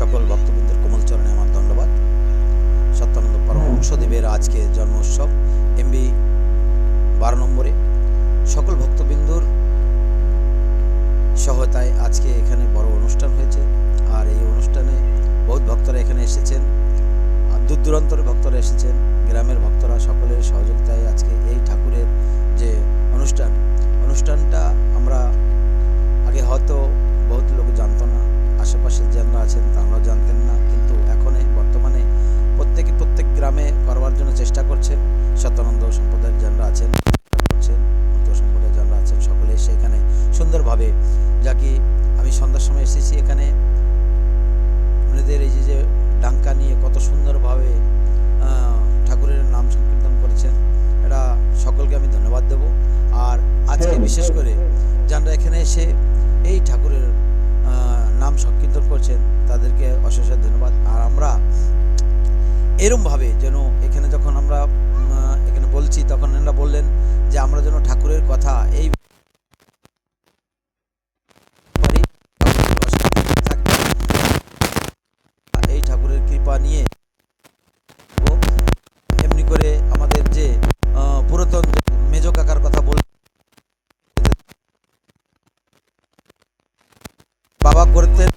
সকল ভক্তবৃন্দের কোমল চরণে আমার ধন্যবাদ। সত্যানন্দ পরমহংসদেবের আজকে জন্ম উৎসব এমবি 12 নম্বরে সকল ভক্তবৃন্দর সহায়তায় আজকে এখানে বড় অনুষ্ঠান হয়েছে। আর এই অনুষ্ঠানে বহুত ভক্তরা এখানে এসেছেন, দূর দূরান্তরের ভক্তরা এসেছেন, গ্রামের ভক্তরা সকলের সহযোগিতায় আজকে এই ঠাকুরের যে অনুষ্ঠানটা আমরা আগে হয়তো বহুত লোক জানতো না, আশেপাশে যারা আছেন তারাও জানতেন না, কিন্তু এখন বর্তমানে প্রত্যেক গ্রামে করবার জন্য চেষ্টা করছেন। সত্যানন্দ সম্প্রদায়ের যারা আছেন করছেন, মতো সম্প্রদায়ের যারা আছেন সকলে এসে এখানে সুন্দরভাবে, যা কি আমি সন্ধ্যার সময় এসেছি এখানে আপনাদের এই যে ডাঙ্কা নিয়ে কত সুন্দরভাবে ঠাকুরের নাম সংকীর্তন করেছেন, এটা সকলকে আমি ধন্যবাদ দেব। আর আজকে বিশেষ করে যারা এখানে এসে এই ঠাকুরের নাম সংকীর্তন করছেন তাদেরকে অশেষ ধন্যবাদ। আর আমরা এরমভাবে যেন এখানে যখন আমরা এখানে বলছি তখন এনারা বললেন যে আমরা যেন ঠাকুরের কথা এই ঠাকুরের কৃপা নিয়ে এমনি করে আমাদের যে পুরাতন মেজ কাকার কথা বল বাবা করতেন,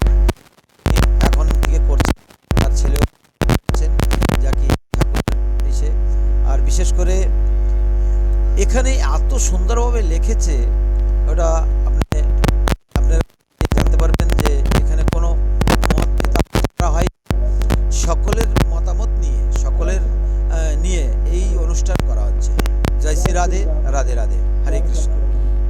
এখন থেকে করছেন, তার ছেলেও আছেন, যা কি ঠাকুর এসে। আর বিশেষ করে এখানে এত সুন্দরভাবে লিখেছে, ওটা